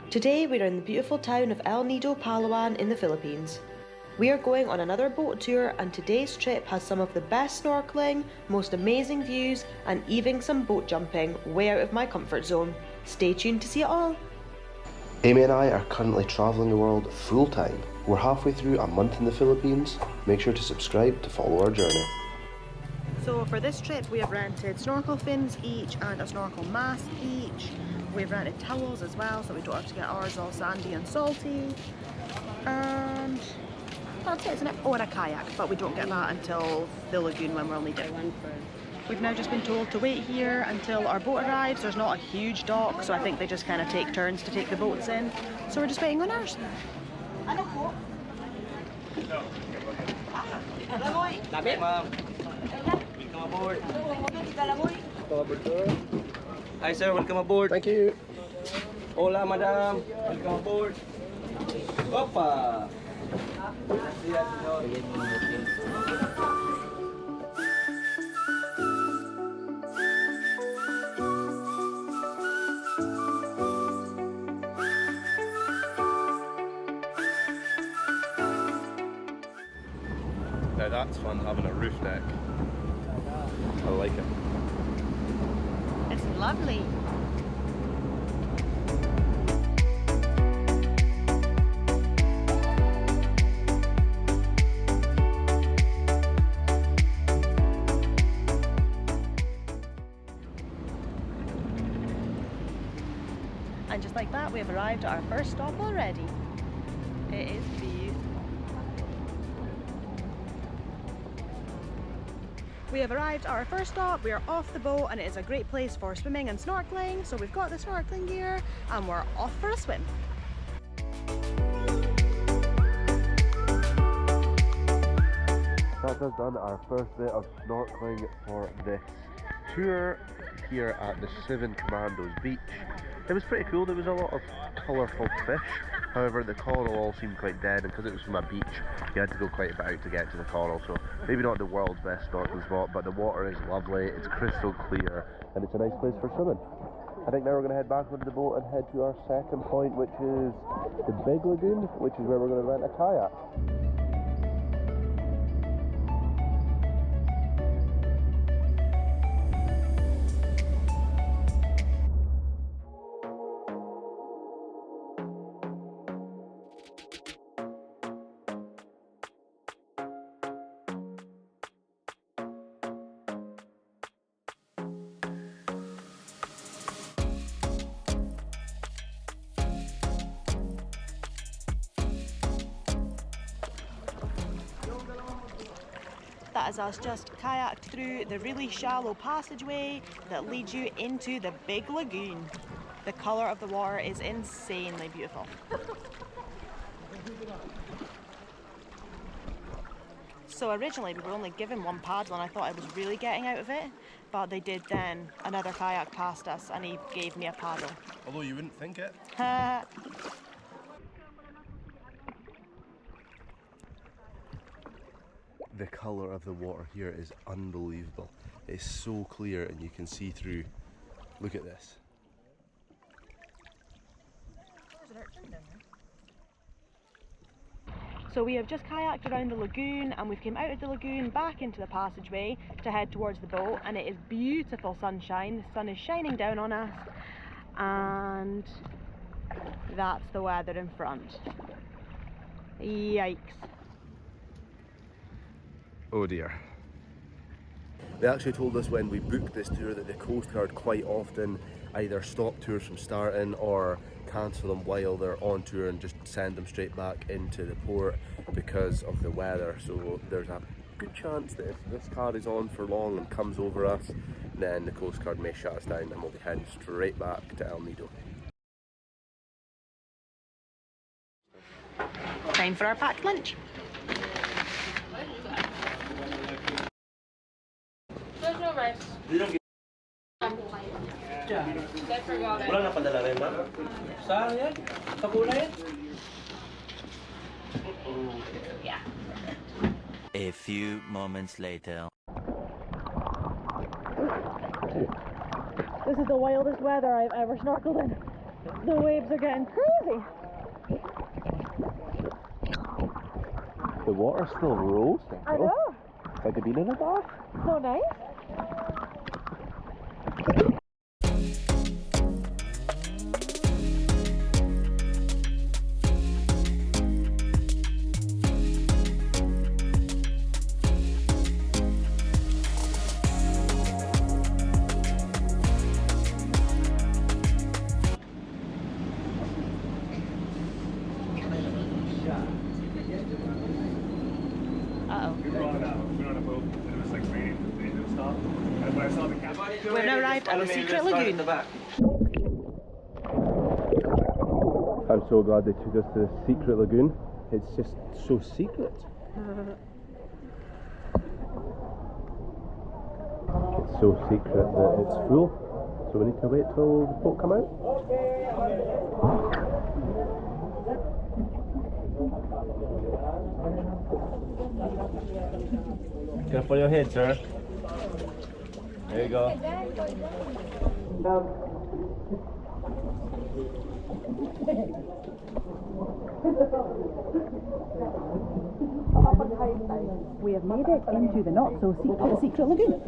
Today we're in the beautiful town of Nido, Palawan in the Philippines. We are going on another boat tour, and today's trip has some of the best snorkeling, most amazing views, and even some boat jumping way out of my comfort zone. Stay tuned to see it all. Aimee and I are currently travelling the world full time. We're halfway through a month in the Philippines. Make sure to subscribe to follow our journey. So for this trip we have rented snorkel fins each and a snorkel mask each. We've rented towels as well so we don't have to get ours all sandy and salty. And that's it, isn't it? Oh, and a kayak, but we don't get that until the lagoon when we'll need it. We've now just been told to wait here until our boat arrives. There's not a huge dock, so I think they just kind of take turns to take the boats in. So we're just waiting on ours. Welcome aboard. Hi sir, welcome aboard. Thank you. Hola madam, welcome aboard. Opa. Now that's fun, having a roof deck. I like it. It's lovely. And just like that, we have arrived at our first stop already. It is beautiful. We have arrived at our first stop, we are off the boat, and it is a great place for swimming and snorkeling. So we've got the snorkeling gear and we're off for a swim. That has done our first bit of snorkeling for this tour here at the Seven Commandos beach. It was pretty cool. There was a lot of colourful fish. However, the coral all seemed quite dead, and because it was from a beach, you had to go quite a bit out to get to the coral. So maybe not the world's best snorkeling spot, but the water is lovely, it's crystal clear, and it's a nice place for swimming. I think now we're going to head back onto the boat and head to our second point, which is the Big Lagoon, which is where we're going to rent a kayak. That is us just kayaked through the really shallow passageway that leads you into the big lagoon. The colour of the water is insanely beautiful. So originally we were only given one paddle and I thought I was really getting out of it, but they did then. Another kayak passed us and he gave me a paddle. Although you wouldn't think it. The colour of the water here is unbelievable. It's so clear and you can see through. Look at this. So we have just kayaked around the lagoon and we've came out of the lagoon back into the passageway to head towards the boat, and it is beautiful sunshine. The sun is shining down on us and that's the weather in front. Yikes. Oh dear. They actually told us when we booked this tour that the Coast Guard quite often either stop tours from starting or cancel them while they're on tour and just send them straight back into the port because of the weather. So there's a good chance that if this car is on for long and comes over us, then the Coast Guard may shut us down and we'll be heading straight back to El Nido. Time for our packed lunch. There's no rice. I forgot it. Wala na padala rin ma'am? Saan yan? Sa kuna yan? Yeah. A few moments later. This is the wildest weather I've ever snorkeled in. The waves are getting crazy. The water's still roasting. I know. Have you been in a bath? So nice. We've now arrived at the secret lagoon. I'm so glad they took us to the secret lagoon. It's just so secret. It's so secret that it's full. So we need to wait till the folk come out. Careful your head, sir. There you go. We have made it into the not so secret lagoon.